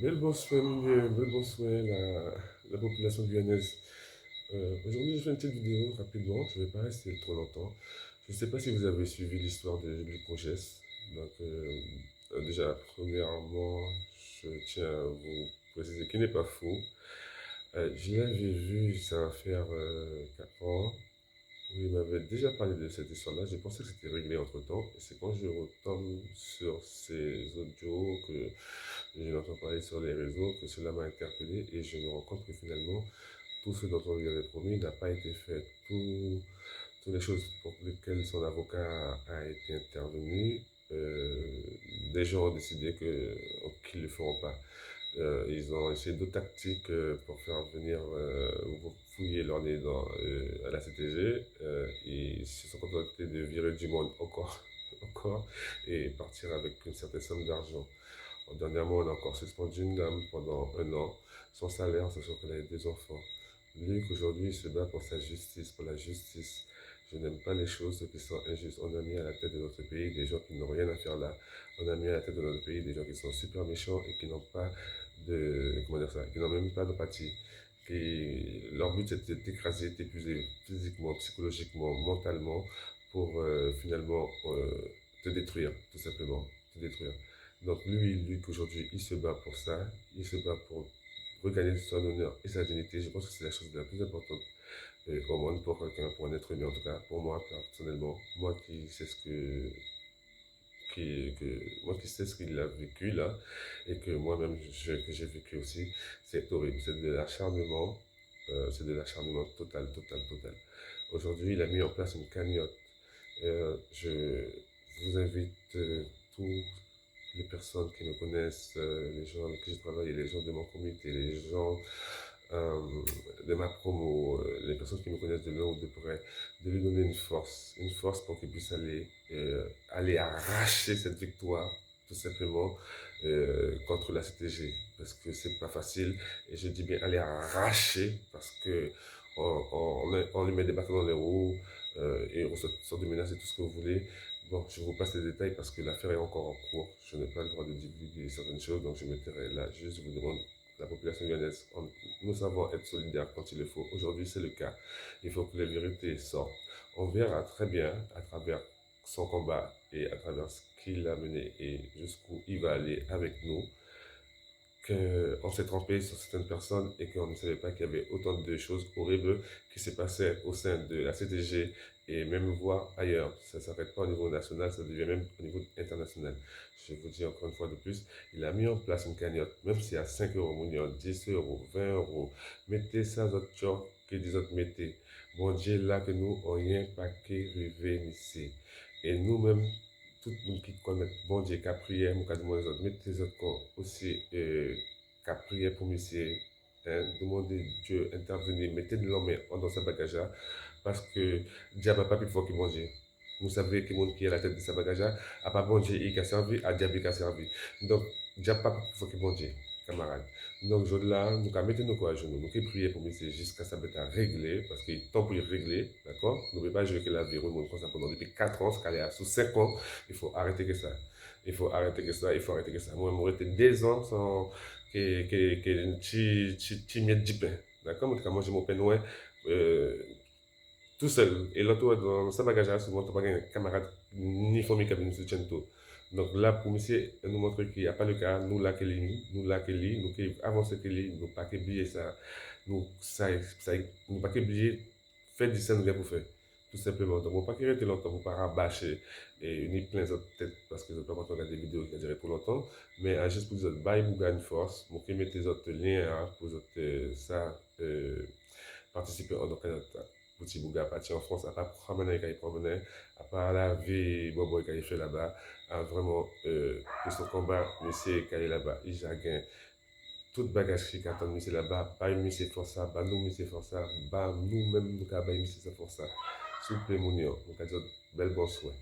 Bel bonsoir la population guyanaise. Aujourd'hui, je fais une petite vidéo rapidement, je ne vais pas rester trop longtemps. Je ne sais pas si vous avez suivi l'histoire de Luc Proges. Donc, déjà, premièrement, je tiens à vous préciser qu'il n'est pas fou. Je l'avais vu, ça va faire 4 ans, où il m'avait déjà parlé de cette histoire-là. Je pensais que c'était réglé entre-temps. Et c'est quand je retombe sur ces audios que je l'entends parler sur les réseaux, que cela m'a interpellé et je me rends compte que finalement, tout ce dont on lui avait promis n'a pas été fait. Toutes les choses pour lesquelles son avocat a été intervenu, des gens ont décidé qu'ils ne le feront pas. Ils ont essayé d'autres tactiques pour faire venir fouiller leur nez à la CTG. Ils se sont contentés de virer du monde encore, encore et partir avec une certaine somme d'argent. Dernièrement, on a encore suspendu une dame pendant 1 an. Son salaire, c'est sûr qu'elle a 2 enfants. Luc, aujourd'hui, il se bat pour sa justice, pour la justice. Je n'aime pas les choses qui sont injustes. On a mis à la tête de notre pays des gens qui n'ont rien à faire là. On a mis à la tête de notre pays des gens qui sont super méchants et qui n'ont pas comment dire ça, qui n'ont même pas d'empathie. Leur but, c'est de t'écraser, t'épuiser physiquement, psychologiquement, mentalement, pour finalement te détruire, tout simplement, te détruire. Donc lui qu'aujourd'hui, il se bat pour ça, il se bat pour regagner son honneur et sa dignité. Je pense que c'est la chose la plus importante au monde pour quelqu'un, pour un être humain, en tout cas, pour moi, personnellement, moi qui sais moi qui sais ce qu'il a vécu là, et que moi-même que j'ai vécu aussi, c'est horrible, c'est de l'acharnement total, total, total. Aujourd'hui, il a mis en place une cagnotte. Je vous invite tous les personnes qui me connaissent, les gens avec qui je travaille, les gens de mon comité, les gens euh, de ma promo, les personnes qui me connaissent de loin ou de près, de lui donner une force pour qu'il puisse aller arracher cette victoire, tout simplement, contre la CTG, parce que c'est pas facile, et je dis bien aller arracher, parce que on lui met des bâtons dans les roues, et on sort de menaces et tout ce que vous voulez. Bon, je vous passe les détails parce que l'affaire est encore en cours. Je n'ai pas le droit de divulguer certaines choses, donc je me tairai là. Juste, je vous demande, la population guyanaise, nous savons être solidaires quand il le faut. Aujourd'hui, c'est le cas. Il faut que la vérité sorte. On verra très bien, à travers son combat et à travers ce qu'il a mené et jusqu'où il va aller avec nous, qu'on s'est trompé sur certaines personnes et qu'on ne savait pas qu'il y avait autant de choses horribles qui se passaient au sein de la CTG et même voire ailleurs. Ça ne s'arrête pas au niveau national, ça devient même au niveau international. Je vous dis encore une fois de plus, il a mis en place une cagnotte, même si à 5 euros, 10 euros, 20 euros, mettez ça dans votre job que des autres mettez. Bon Dieu, là que nous, on y a un paquet rêvé ici. Et nous-mêmes, tout le monde qui connaît bon Dieu, qui a prié, mon cas de les autres, mettez les autres corps aussi, qui a prié pour monsieur, hein, demandez Dieu intervenir, mettez de l'homme dans sa bagage, parce que diable n'a pas pu faire que bon Dieu. Vous savez que le monde qui est à la tête de sa bagage, a pas bon Dieu, il a servi, à diable qui a servi. Donc, diable n'a pas pu faire que bon Dieu, camarade. Donc, je là, nous avons mettez nos corps à genoux, nous avons prié pour monsieur jusqu'à ça être réglé, parce qu'il est temps pour y régler, d'accord? Nous ne pouvons pas jouer que la vie, comme ça pendant depuis 4 ans, ce qu'elle est sous 5 ans, il faut arrêter que ça. Il faut arrêter que ça, il faut arrêter que ça. Moi, j'ai été 2 ans sans que tu miettes du pain. D'accord? En tout cas, moi, j'ai mon pain noir tout seul. Et l'autre, dans sa bagage, souvent, tu n'as pas un camarade ni famille qui nous soutient tout. Donc là, pour monsieur, nous montrer qu'il n'y a pas le cas, nous là, nous qui avancer que lui, nous pas oublier ça, nous pas oublier faire du scène pour faire. Tout simplement. Donc, on ne pas rester longtemps, on ne pas rabâcher et ni plein d'autres têtes parce que je ne peux pas regarder des vidéos qui durent trop longtemps. Mais juste pour dire, bye, vous gagnez force, vous pouvez mettre les autres liens pour ça, participer à notre petit bouga parti en France, à pas promener qu'il promener, à pas la vie bobo qu'il fait là-bas, à vraiment pour ce combat, monsieur qui est là-bas, il a gagné toute bagage qui attend monsieur là-bas, pas une monsieur pour ça, pas nous monsieur pour ça, pas nous-mêmes nous avons monsieur pour ça. S'il vous plaît, mon nous avons belle bonne soirée.